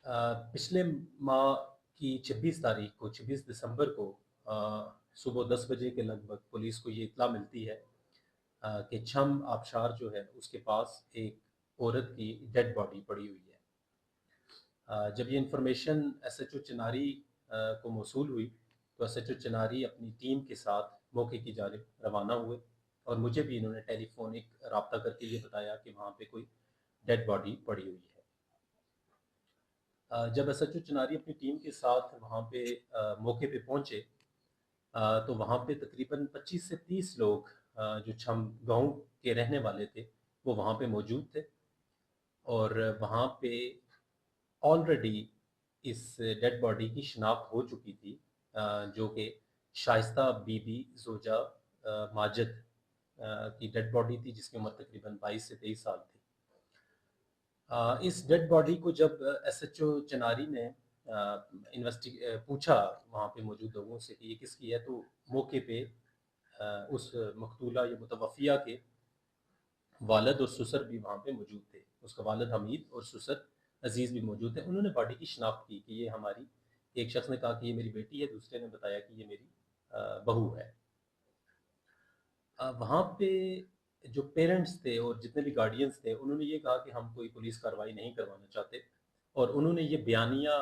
پچھلے ماہ کی 26 دسمبر کو صبح 10 بجے کے لگ بھگ پولیس کو یہ اطلاع ملتی ہے کہ چھم آبشار جو ہے اس کے پاس ایک عورت کی ڈیڈ باڈی پڑی ہوئی ہے۔ جب یہ انفارمیشن ایس ایچ او چناری کو موصول ہوئی تو ایس ایچ او چناری اپنی ٹیم کے ساتھ موقع کی جانب روانہ ہوئے، اور مجھے بھی انہوں نے ٹیلی فونک رابطہ کر کے یہ بتایا کہ وہاں پہ کوئی ڈیڈ باڈی پڑی ہوئی ہے۔ جب ایس ایچ او چناری اپنی ٹیم کے ساتھ وہاں پہ موقع پہ پہنچے تو وہاں پہ تقریباً 25 سے 30 لوگ جو چھم گاؤں کے رہنے والے تھے وہ وہاں پہ موجود تھے، اور وہاں پہ آلریڈی اس ڈیڈ باڈی کی شناخت ہو چکی تھی، جو کہ شائستہ بی بی زوجہ ماجد کی ڈیڈ باڈی تھی، جس کی عمر تقریباً 22 سے 23 سال تھی۔ اس ڈیڈ باڈی کو جب ایس ایچ او چناری نے پوچھا وہاں پہ موجود لوگوں سے کہ یہ کس کی ہے، تو موقع پہ اس مقتولہ یا متوفیہ کے والد اور سسر بھی وہاں پہ موجود تھے۔ اس کا والد حمید اور سسر عزیز بھی موجود تھے۔ انہوں نے باڈی کی شناخت کی کہ یہ ہماری، ایک شخص نے کہا کہ یہ میری بیٹی ہے، دوسرے نے بتایا کہ یہ میری بہو ہے۔ وہاں پہ جو پیرنٹس تھے اور جتنے بھی گارڈینز تھے انہوں نے یہ کہا کہ ہم کوئی پولیس کارروائی نہیں کروانا چاہتے، اور انہوں نے یہ بیانیہ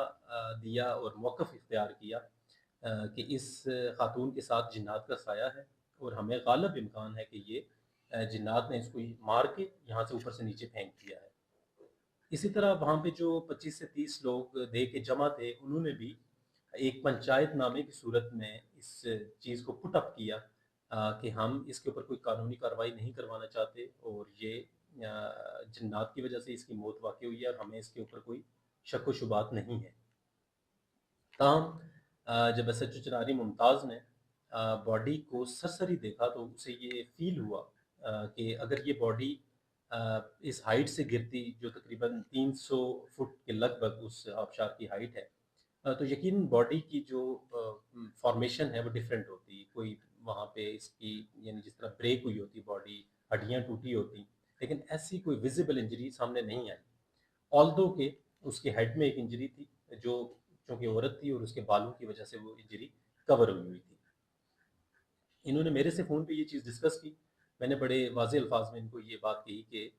دیا اور موقف اختیار کیا کہ اس خاتون کے ساتھ جنات کا سایہ ہے، اور ہمیں غالب امکان ہے کہ یہ جنات نے اس کو مار کے یہاں سے اوپر سے نیچے پھینک دیا ہے۔ اسی طرح وہاں پہ جو 25 سے 30 لوگ دے کے جمع تھے انہوں نے بھی ایک پنچایت نامے کی صورت میں اس چیز کو پٹ اپ کیا کہ ہم اس کے اوپر کوئی قانونی کارروائی نہیں کروانا چاہتے، اور یہ جنات کی وجہ سے اس کی موت واقع ہوئی ہے اور ہمیں اس کے اوپر کوئی شک و شبہات نہیں ہے۔ تاہم جب ایس ایچ او چناری ممتاز نے باڈی کو سرسری دیکھا تو اسے یہ فیل ہوا کہ اگر یہ باڈی اس ہائٹ سے گرتی جو تقریباً 300 فٹ کے لگ بھگ اس آبشار کی ہائٹ ہے، تو یقیناً باڈی کی جو فارمیشن ہے وہ ڈیفرنٹ ہوتی، کوئی وہاں پہ اس کی یعنی جس طرح بریک ہوئی ہوتی باڈی، ہڈیاں ٹوٹی ہوتی، لیکن ایسی کوئی ویزیبل انجری سامنے نہیں آئی، آلدو کہ اس کے ہیڈ میں ایک انجری تھی جو چونکہ عورت تھی اور اس کے بالوں کی وجہ سے وہ انجری کور ہوئی تھی۔ انہوں نے میرے سے فون پہ یہ چیز ڈسکس کی، میں نے بڑے واضح الفاظ میں ان کو یہ بات کہی کہ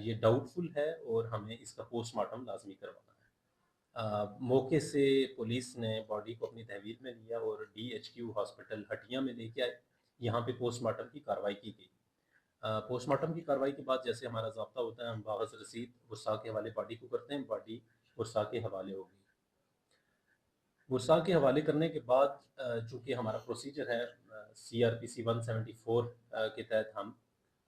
یہ ڈاؤٹ فل ہے اور ہمیں اس کا پوسٹ مارٹم لازمی کروانا ہے۔ موقع سے پولیس نے باڈی کو اپنی تحویل میں لیا اور D H Q hospital Hatia میں لے کے آئے، یہاں پہ پوسٹ مارٹم کی کارروائی کی گئی۔ پوسٹ مارٹم کی کارروائی کے بعد جیسے ہمارا ضابطہ ہوتا ہے، ہم کاغذ رسید ورثاء کے حوالے باڈی کو کرتے ہیں، باڈی ورثاء کے حوالے ہوگی۔ ورثاء کے حوالے کرنے کے بعد چونکہ ہمارا پروسیجر ہے سی آر پی سی 174 کے تحت ہم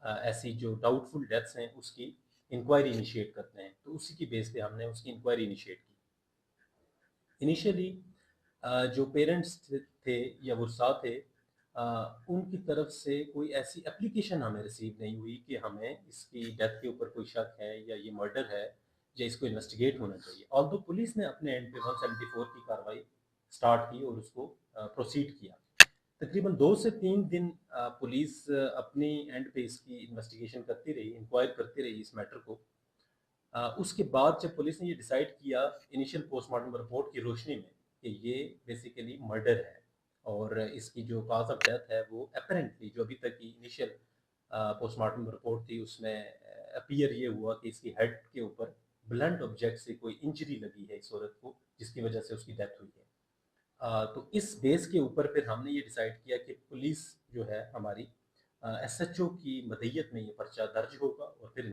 ایسی جو ڈاؤٹ فل ڈیتھس ہیں اس کی انکوائری انیشیٹ کرتے ہیں، تو اسی کی بیس پہ ہم نے اس کی انکوائری انیشیٹ کی۔ انیشیلی جو پیرنٹس تھے یا ورثاء تھے ان کی طرف سے کوئی ایسی اپلیکیشن ہمیں ریسیو نہیں ہوئی کہ ہمیں اس کی ڈیتھ کے اوپر کوئی شک ہے یا یہ مرڈر ہے یا اس کو انویسٹیگیٹ ہونا چاہیے، آلدو پولیس نے اپنے اینڈ پہ 174 کی کارروائی سٹارٹ کی اور اس کو پروسیڈ کیا۔ تقریباً 2 سے 3 دن پولیس اپنی اینڈ پہ اس کی انویسٹیگیشن کرتی رہی، انکوائر کرتی رہی اس میٹر کو۔ اس کے بعد جب پولیس نے یہ ڈیسائیڈ کیا انیشیل پوسٹ مارٹم رپورٹ کی روشنی میں کہ یہ بیسیکلی مرڈر ہے، اور اس کی جو کاز آف ڈیتھ ہے وہ اپیرنٹلی جو ابھی تک کی انیشیل پوسٹ مارٹم رپورٹ تھی اس میں اپیئر یہ ہوا کہ اس کی ہیڈ کے اوپر بلنٹ آبجیکٹ سے کوئی انجری لگی ہے اس عورت کو، جس کی وجہ سے اس کی ڈیتھ ہوئی ہے۔ تو اس بیس کے اوپر پھر ہم نے یہ ڈیسائیڈ کیا کہ پولیس جو ہے ہماری ایس ایچ او کی مدعیت میں یہ پرچہ درج ہوگا، اور پھر